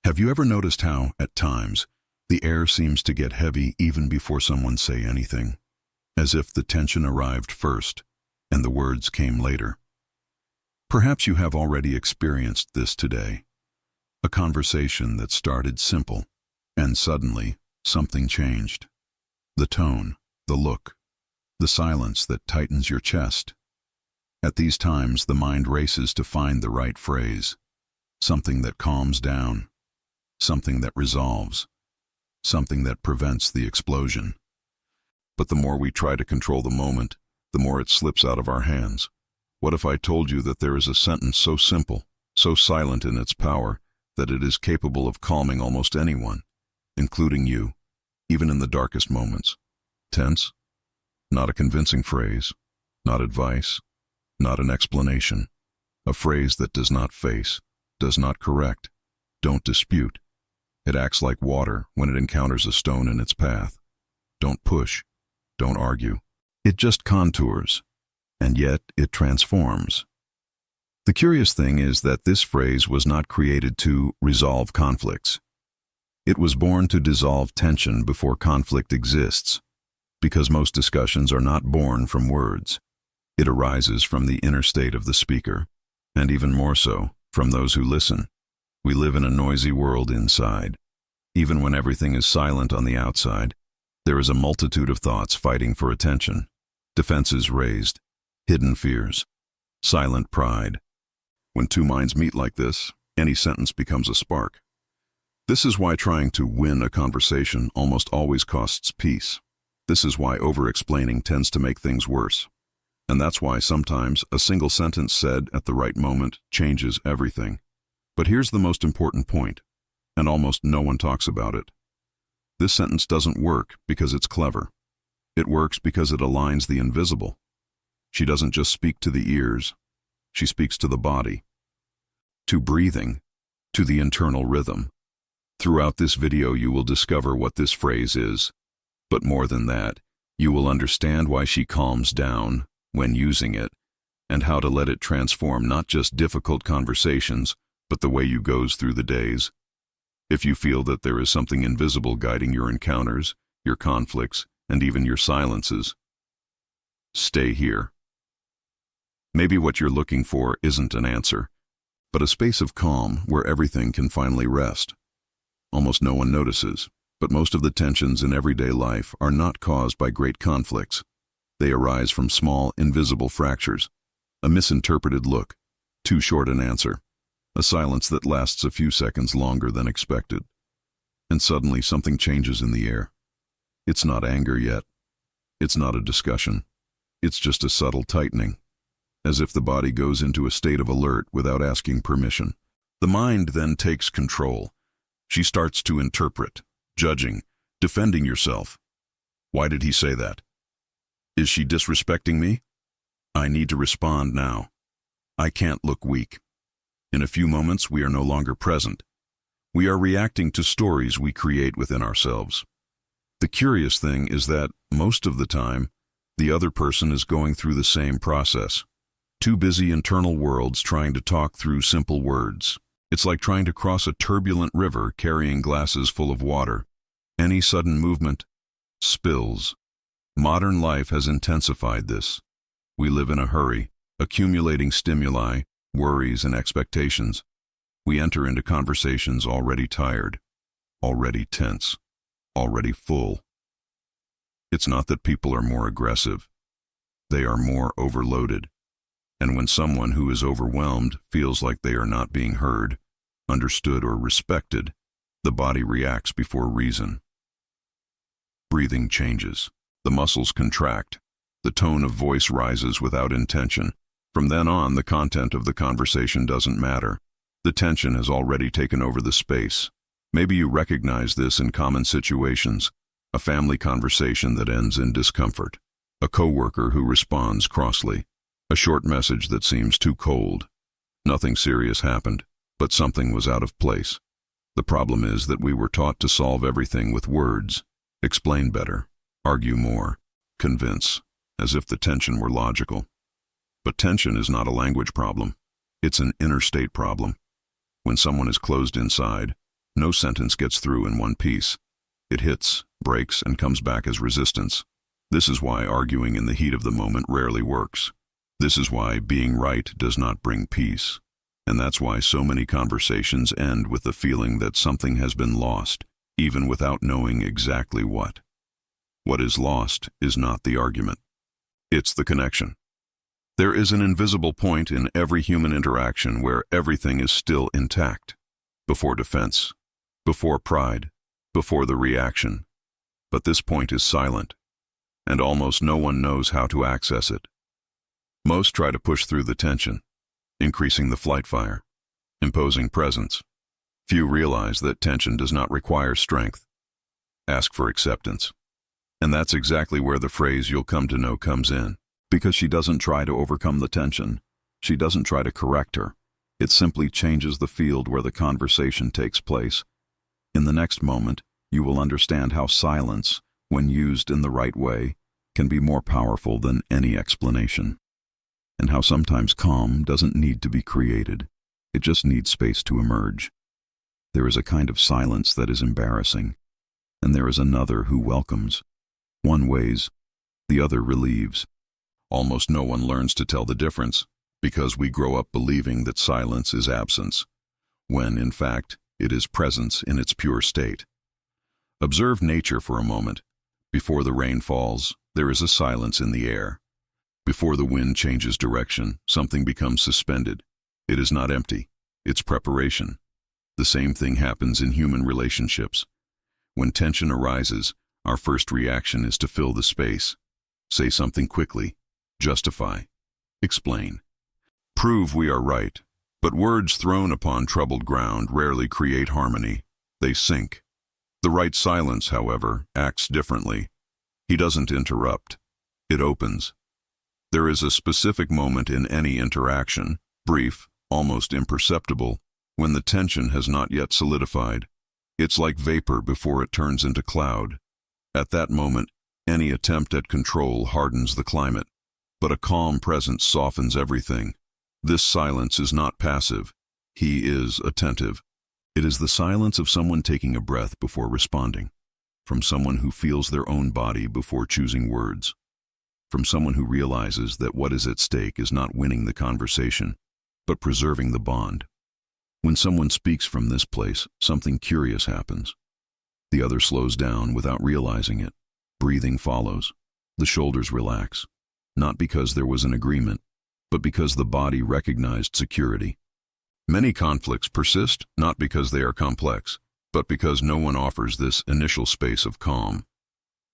Have you ever noticed how, at times, the air seems to get heavy even before someone say anything, as if the tension arrived first and the words came later? Perhaps you have already experienced this today. A conversation that started simple, and suddenly something changed. The tone, the look, the silence that tightens your chest. At these times, the mind races to find the right phrase, something that calms down, something that resolves, something that prevents the explosion. But the more we try to control the moment, the more it slips out of our hands. What if I told you that there is a sentence so simple, so silent in its power, that it is capable of calming almost anyone, including you, even in the darkest moments? Tense? Not a convincing phrase, not advice, not an explanation. A phrase that does not face, does not correct, don't dispute. It acts like water when it encounters a stone in its path. Don't push, don't argue. It just contours, and yet it transforms. The curious thing is that this phrase was not created to resolve conflicts. It was born to dissolve tension before conflict exists, because most discussions are not born from words. It arises from the inner state of the speaker, and even more so, from those who listen. We live in a noisy world inside. Even when everything is silent on the outside, there is a multitude of thoughts fighting for attention. Defenses raised, hidden fears, silent pride. When two minds meet like this, any sentence becomes a spark. This is why trying to win a conversation almost always costs peace. This is why over-explaining tends to make things worse. And that's why sometimes a single sentence said at the right moment changes everything. But here's the most important point, and almost no one talks about it. This sentence doesn't work because it's clever. It works because it aligns the invisible. She doesn't just speak to the ears, she speaks to the body, to breathing, to the internal rhythm. Throughout this video you will discover what this phrase is, but more than that, you will understand why she calms down when using it, and how to let it transform not just difficult conversations, but the way you goes through the days. If you feel that there is something invisible guiding your encounters, your conflicts, and even your silences, stay here. Maybe what you're looking for isn't an answer, but a space of calm where everything can finally rest. Almost no one notices, but most of the tensions in everyday life are not caused by great conflicts. They arise from small, invisible fractures. A misinterpreted look, too short an answer, a silence that lasts a few seconds longer than expected. And suddenly something changes in the air. It's not anger yet. It's not a discussion. It's just a subtle tightening, as if the body goes into a state of alert without asking permission. The mind then takes control. She starts to interpret, judging, defending yourself. Why did he say that? Is she disrespecting me? I need to respond now. I can't look weak. In a few moments, we are no longer present. We are reacting to stories we create within ourselves. The curious thing is that, most of the time, the other person is going through the same process. Two busy internal worlds trying to talk through simple words. It's like trying to cross a turbulent river carrying glasses full of water. Any sudden movement, spills. Modern life has intensified this. We live in a hurry, accumulating stimuli, worries, and expectations. We enter into conversations already tired, already tense, already full. It's not that people are more aggressive. They are more overloaded. And when someone who is overwhelmed feels like they are not being heard, understood, or respected, the body reacts before reason. Breathing changes. The muscles contract. The tone of voice rises without intention. From then on, the content of the conversation doesn't matter. The tension has already taken over the space. Maybe you recognize this in common situations. A family conversation that ends in discomfort. A coworker who responds crossly. A short message that seems too cold. Nothing serious happened, but something was out of place. The problem is that we were taught to solve everything with words. Explain better. Argue more. Convince. As if the tension were logical. But tension is not a language problem. It's an inner state problem. When someone is closed inside, No sentence gets through in one piece. It hits, breaks, and comes back as resistance. This is why arguing in the heat of the moment rarely works. This is why being right does not bring peace. And that's why so many conversations end with the feeling that something has been lost, even without knowing exactly what. What is lost is not the argument. It's the connection. There is an invisible point in every human interaction where everything is still intact. Before defense, before pride, before the reaction. But this point is silent, and almost no one knows how to access it. Most try to push through the tension, increasing the flight fire, imposing presence. Few realize that tension does not require strength. Ask for acceptance. And that's exactly where the phrase "you'll come to know" comes in. Because she doesn't try to overcome the tension. She doesn't try to correct her. It simply changes the field where the conversation takes place. In the next moment, you will understand how silence, when used in the right way, can be more powerful than any explanation. And how sometimes calm doesn't need to be created. It just needs space to emerge. There is a kind of silence that is embarrassing, and there is another who welcomes. One weighs, the other relieves. Almost no one learns to tell the difference, because we grow up believing that silence is absence, when, in fact, it is presence in its pure state. Observe nature for a moment. Before the rain falls, there is a silence in the air. Before the wind changes direction, something becomes suspended. It is not empty. It's preparation. The same thing happens in human relationships. When tension arises, our first reaction is to fill the space. Say something quickly. Justify. Explain. Prove we are right. But words thrown upon troubled ground rarely create harmony. They sink. The right silence, however, acts differently. He doesn't interrupt. It opens. There is a specific moment in any interaction, brief, almost imperceptible, when the tension has not yet solidified. It's like vapor before it turns into cloud. At that moment, any attempt at control hardens the climate, but a calm presence softens everything. This silence is not passive. He is attentive. It is the silence of someone taking a breath before responding, from someone who feels their own body before choosing words, from someone who realizes that what is at stake is not winning the conversation, but preserving the bond. When someone speaks from this place, something curious happens. The other slows down without realizing it. Breathing follows. The shoulders relax, not because there was an agreement, but because the body recognized security. Many conflicts persist not because they are complex, but because no one offers this initial space of calm.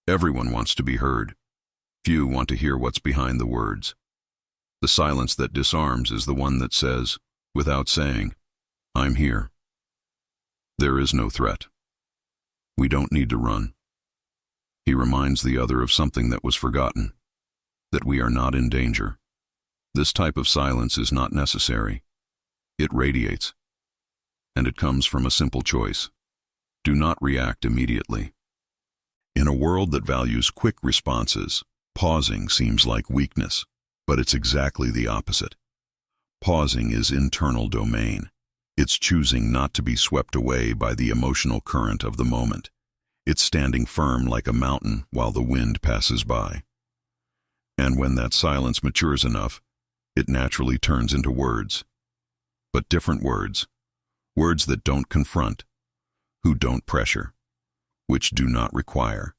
Everyone wants to be heard. Few want to hear what's behind the words. The silence that disarms is the one that says, without saying, "I'm here." There is no threat. We don't need to run. He reminds the other of something that was forgotten, that we are not in danger. This type of silence is not necessary. It radiates, and it comes from a simple choice. Do not react immediately. In a world that values quick responses, pausing seems like weakness, but it's exactly the opposite. Pausing is internal domain. It's choosing not to be swept away by the emotional current of the moment. It's standing firm like a mountain while the wind passes by. And when that silence matures enough, it naturally turns into words. But different words. Words that don't confront, who don't pressure, which do not require.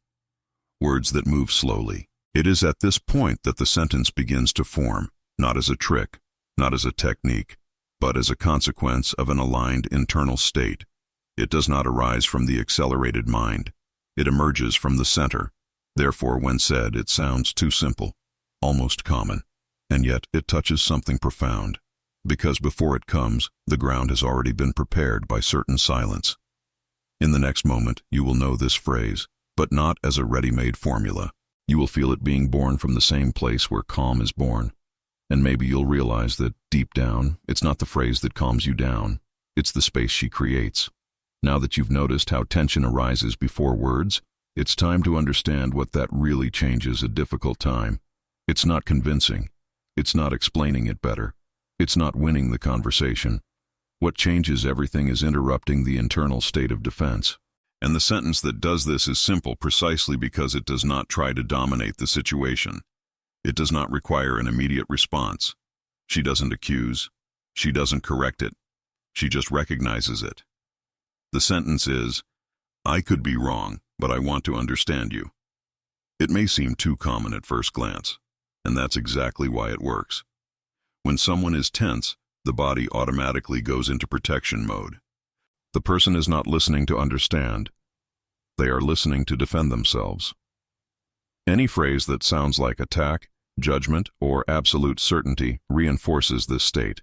Words that move slowly. It is at this point that the sentence begins to form, not as a trick, not as a technique, but as a consequence of an aligned internal state. It does not arise from the accelerated mind. It emerges from the center. Therefore, when said, it sounds too simple, almost common, and yet it touches something profound, because before it comes, the ground has already been prepared by certain silence. In the next moment, you will know this phrase, but not as a ready-made formula. You will feel it being born from the same place where calm is born. And maybe you'll realize that, deep down, it's not the phrase that calms you down, it's the space she creates. Now that you've noticed how tension arises before words, it's time to understand what that really changes a difficult time. It's not convincing. It's not explaining it better. It's not winning the conversation. What changes everything is interrupting the internal state of defense. And the sentence that does this is simple precisely because it does not try to dominate the situation. It does not require an immediate response. She doesn't accuse. She doesn't correct it. She just recognizes it. The sentence is, I could be wrong, but I want to understand you. It may seem too common at first glance, and that's exactly why it works. When someone is tense, the body automatically goes into protection mode. The person is not listening to understand. They are listening to defend themselves. Any phrase that sounds like attack, judgment, or absolute certainty reinforces this state.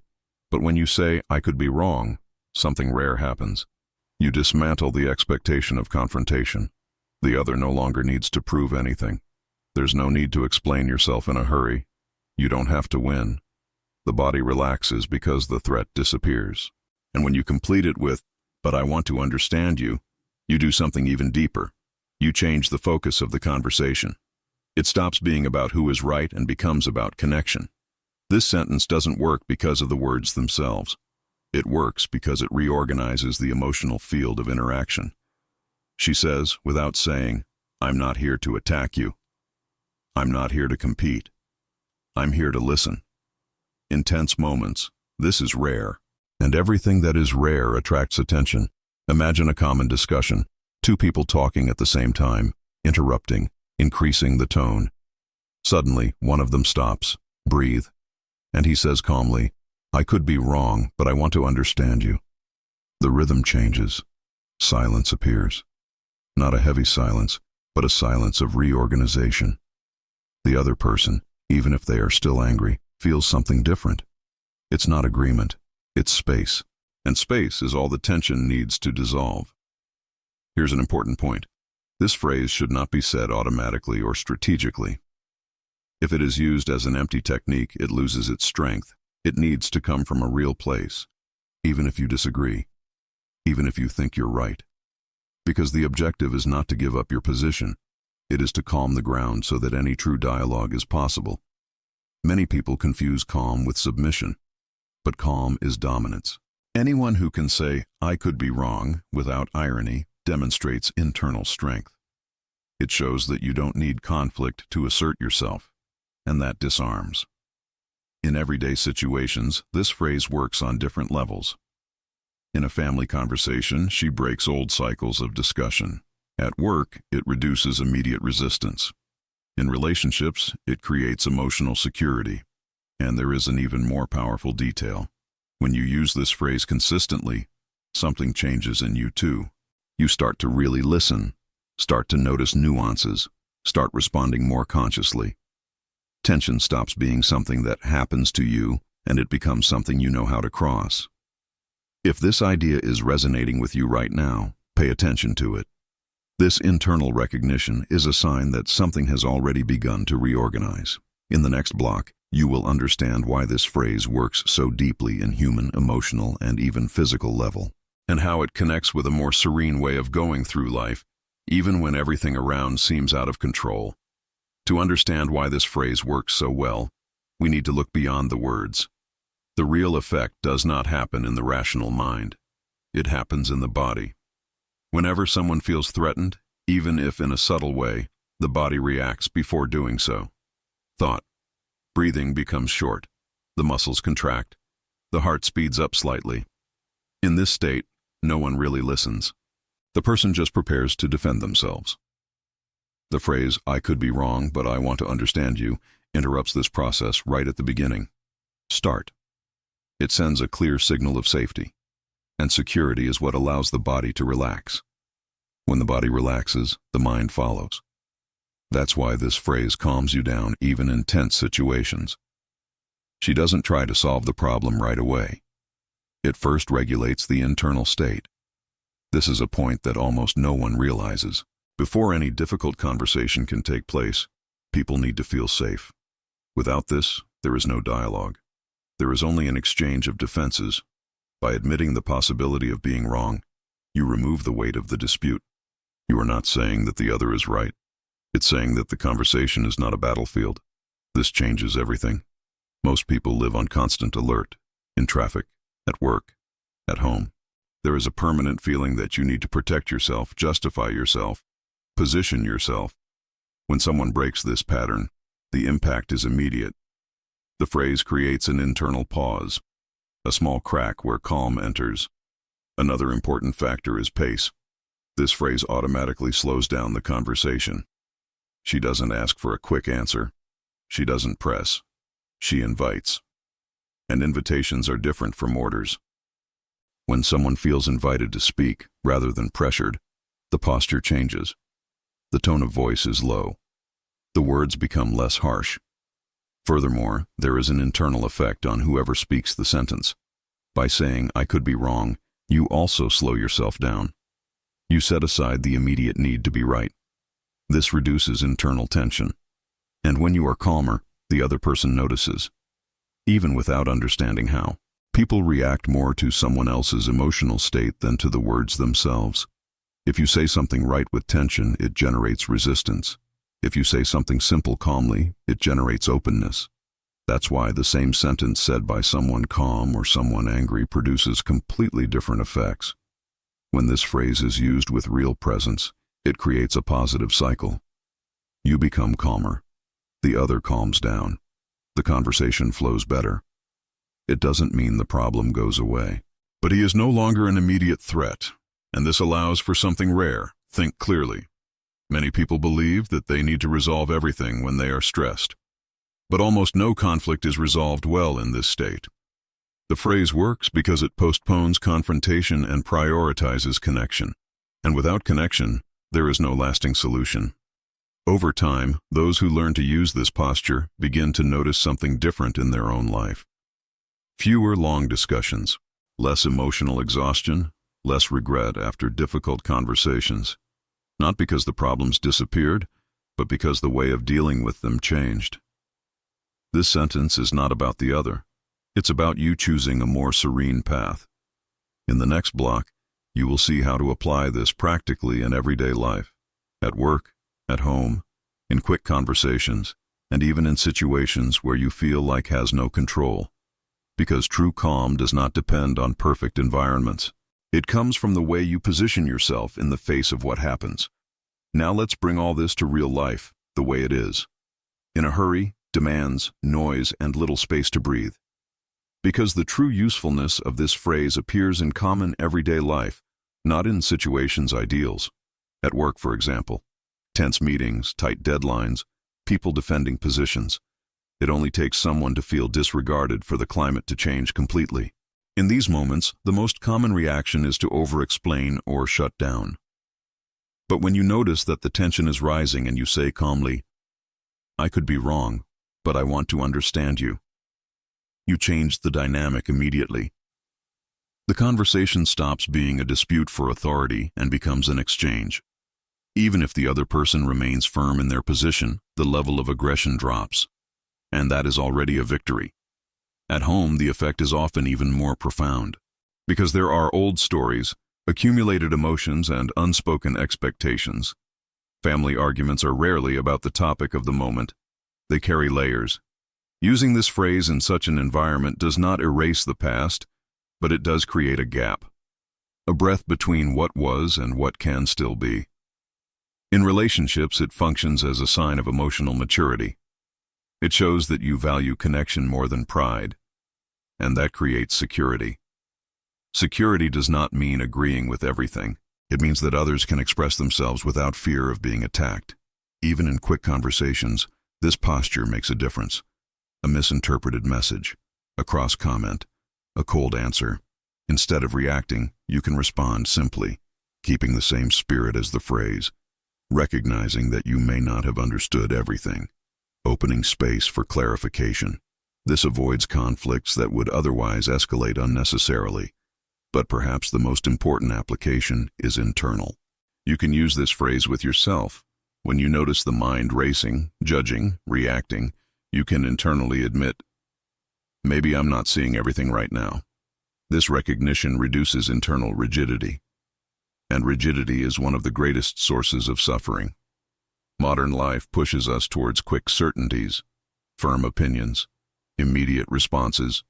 But when you say, I could be wrong, something rare happens. You dismantle the expectation of confrontation. The other no longer needs to prove anything. There's no need to explain yourself in a hurry. You don't have to win. The body relaxes because the threat disappears. And when you complete it with, but I want to understand you, you do something even deeper. You change the focus of the conversation. It stops being about who is right and becomes about connection. This sentence doesn't work because of the words themselves. It works because it reorganizes the emotional field of interaction. She says, without saying, I'm not here to attack you. I'm not here to compete. I'm here to listen. In tense moments, this is rare, and everything that is rare attracts attention. Imagine a common discussion, two people talking at the same time, interrupting, increasing the tone. Suddenly, one of them stops, breathe, and he says calmly, I could be wrong, but I want to understand you. The rhythm changes. Silence appears. Not a heavy silence, but a silence of reorganization. The other person, even if they are still angry, feels something different. It's not agreement, it's space. And space is all the tension needs to dissolve. Here's an important point. This phrase should not be said automatically or strategically. If it is used as an empty technique, it loses its strength. It needs to come from a real place, even if you disagree, even if you think you're right. Because the objective is not to give up your position. It is to calm the ground so that any true dialogue is possible. Many people confuse calm with submission, but calm is dominance. Anyone who can say, I could be wrong, without irony, demonstrates internal strength. It shows that you don't need conflict to assert yourself, and that disarms. In everyday situations, this phrase works on different levels. In a family conversation, she breaks old cycles of discussion. At work, it reduces immediate resistance. In relationships, it creates emotional security. And there is an even more powerful detail. When you use this phrase consistently, something changes in you too. You start to really listen, start to notice nuances, start responding more consciously. Tension stops being something that happens to you, and it becomes something you know how to cross. If this idea is resonating with you right now, pay attention to it. This internal recognition is a sign that something has already begun to reorganize. In the next block, you will understand why this phrase works so deeply in human, emotional, and even physical level, and how it connects with a more serene way of going through life, even when everything around seems out of control. To understand why this phrase works so well, we need to look beyond the words. The real effect does not happen in the rational mind. It happens in the body. Whenever someone feels threatened, even if in a subtle way, the body reacts before doing so. Thought. Breathing becomes short. The muscles contract. The heart speeds up slightly. In this state, no one really listens. The person just prepares to defend themselves. The phrase, I could be wrong, but I want to understand you, interrupts this process right at the beginning. Start. It sends a clear signal of safety. And security is what allows the body to relax. When the body relaxes, the mind follows. That's why this phrase calms you down even in tense situations. She doesn't try to solve the problem right away. It first regulates the internal state. This is a point that almost no one realizes. Before any difficult conversation can take place, people need to feel safe. Without this, there is no dialogue. There is only an exchange of defenses. By admitting the possibility of being wrong, you remove the weight of the dispute. You are not saying that the other is right. It's saying that the conversation is not a battlefield. This changes everything. Most people live on constant alert, in traffic, at work, At home, there is a permanent feeling that you need to protect yourself, justify yourself, position yourself. When someone breaks this pattern, the impact is immediate. The phrase creates an internal pause, a small crack where calm enters. Another important factor is pace. This phrase automatically slows down the conversation. She doesn't ask for a quick answer. She doesn't press. She invites. And invitations are different from orders. When someone feels invited to speak, rather than pressured, the posture changes. The tone of voice is low. The words become less harsh. Furthermore, there is an internal effect on whoever speaks the sentence. By saying, "I could be wrong," you also slow yourself down. You set aside the immediate need to be right. This reduces internal tension. And when you are calmer, the other person notices. Even without understanding how, people react more to someone else's emotional state than to the words themselves. If you say something right with tension, it generates resistance. If you say something simple calmly, it generates openness. That's why the same sentence said by someone calm or someone angry produces completely different effects. When this phrase is used with real presence, it creates a positive cycle. You become calmer. The other calms down. The conversation flows better. It doesn't mean the problem goes away. But he is no longer an immediate threat, and this allows for something rare: think clearly. Many people believe that they need to resolve everything when they are stressed. But almost no conflict is resolved well in this state. The phrase works because it postpones confrontation and prioritizes connection. And without connection, there is no lasting solution. Over time, those who learn to use this posture begin to notice something different in their own life. Fewer long discussions, less emotional exhaustion, less regret after difficult conversations. Not because the problems disappeared, but because the way of dealing with them changed. This sentence is not about the other. It's about you choosing a more serene path. In the next block, you will see how to apply this practically in everyday life, at work, at home, in quick conversations, and even in situations where you feel like has no control. Because true calm does not depend on perfect environments. It comes from the way you position yourself in the face of what happens. Now let's bring all this to real life, the way it is. In a hurry, demands, noise, and little space to breathe. Because the true usefulness of this phrase appears in common everyday life, not in situations ideals. At work, for example. Tense meetings, tight deadlines, people defending positions. It only takes someone to feel disregarded for the climate to change completely. In these moments, the most common reaction is to over-explain or shut down. But when you notice that the tension is rising and you say calmly, "I could be wrong, but I want to understand you," you change the dynamic immediately. The conversation stops being a dispute for authority and becomes an exchange. Even if the other person remains firm in their position, the level of aggression drops. And that is already a victory. At home, the effect is often even more profound. Because there are old stories, accumulated emotions, and unspoken expectations. Family arguments are rarely about the topic of the moment. They carry layers. Using this phrase in such an environment does not erase the past, but it does create a gap. A breath between what was and what can still be. In relationships, it functions as a sign of emotional maturity. It shows that you value connection more than pride, and that creates security. Security does not mean agreeing with everything. It means that others can express themselves without fear of being attacked. Even in quick conversations, this posture makes a difference. A misinterpreted message, a cross comment, a cold answer. Instead of reacting, you can respond simply, keeping the same spirit as the phrase, recognizing that you may not have understood everything, opening space for clarification. This avoids conflicts that would otherwise escalate unnecessarily. But perhaps the most important application is internal. You can use this phrase with yourself. When you notice the mind racing, judging, reacting, you can internally admit, "Maybe I'm not seeing everything right now." This recognition reduces internal rigidity. And rigidity is one of the greatest sources of suffering. Modern life pushes us towards quick certainties, firm opinions, immediate responses.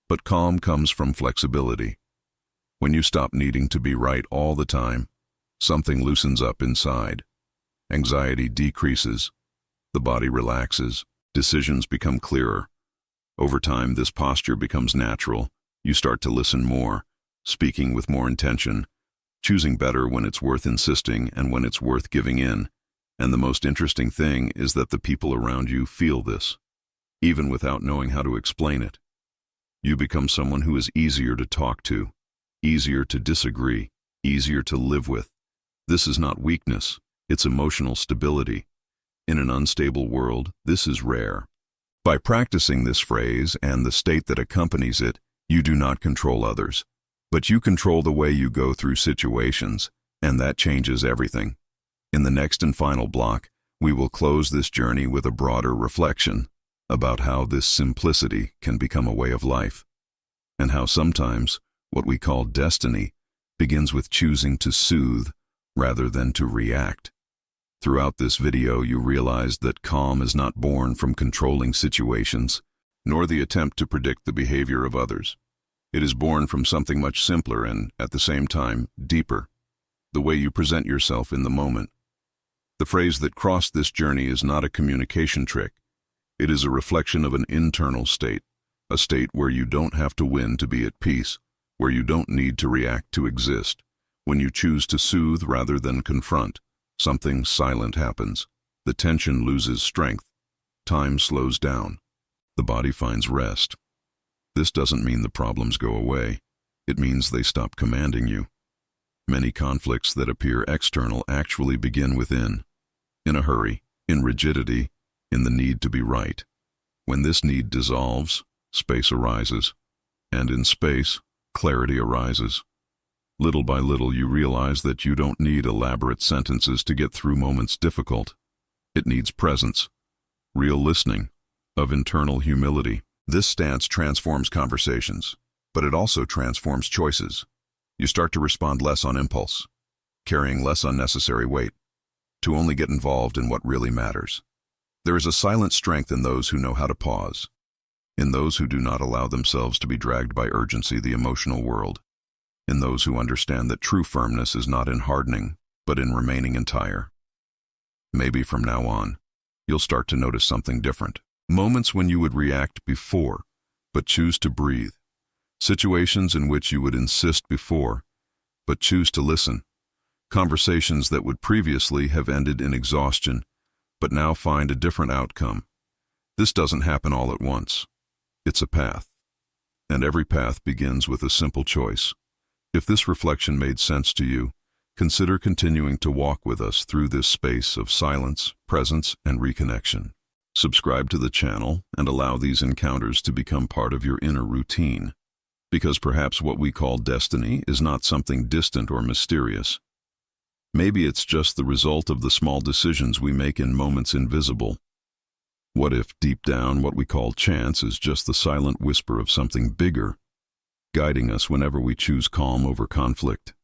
But calm comes from flexibility. When you stop needing to be right all the time, something loosens up inside. Anxiety decreases, the body relaxes, decisions become clearer. Over time, this posture becomes natural. You start to listen more, speaking with more intention, choosing better when it's worth insisting and when it's worth giving in. And the most interesting thing is that the people around you feel this, even without knowing how to explain it. You become someone who is easier to talk to, easier to disagree, easier to live with. This is not weakness, it's emotional stability. In an unstable world, this is rare. By practicing this phrase and the state that accompanies it, you do not control others, but you control the way you go through situations, and that changes everything. In the next and final block, we will close this journey with a broader reflection about how this simplicity can become a way of life, and how sometimes what we call destiny begins with choosing to soothe rather than to react. Throughout this video, you realize that calm is not born from controlling situations, nor the attempt to predict the behavior of others. It is born from something much simpler and, at the same time, deeper: the way you present yourself in the moment. The phrase that crossed this journey is not a communication trick. It is a reflection of an internal state, a state where you don't have to win to be at peace, where you don't need to react to exist. When you choose to soothe rather than confront, something silent happens. The tension loses strength. Time slows down. The body finds rest. This doesn't mean the problems go away. It means they stop commanding you. Many conflicts that appear external actually begin within, in a hurry, in rigidity, in the need to be right. When this need dissolves, space arises, and in space, clarity arises. Little by little, you realize that you don't need elaborate sentences to get through moments difficult. It needs presence, real listening, of internal humility. This stance transforms conversations, but it also transforms choices. You start to respond less on impulse, carrying less unnecessary weight, to only get involved in what really matters. There is a silent strength in those who know how to pause, in those who do not allow themselves to be dragged by urgency, the emotional world, in those who understand that true firmness is not in hardening, but in remaining entire. Maybe from now on, you'll start to notice something different. Moments when you would react before, but choose to breathe. Situations in which you would insist before, but choose to listen. Conversations that would previously have ended in exhaustion, but now find a different outcome. This doesn't happen all at once. It's a path. And every path begins with a simple choice. If this reflection made sense to you, consider continuing to walk with us through this space of silence, presence, and reconnection. Subscribe to the channel and allow these encounters to become part of your inner routine. Because perhaps what we call destiny is not something distant or mysterious. Maybe it's just the result of the small decisions we make in moments invisible. What if, deep down, what we call chance is just the silent whisper of something bigger, guiding us whenever we choose calm over conflict?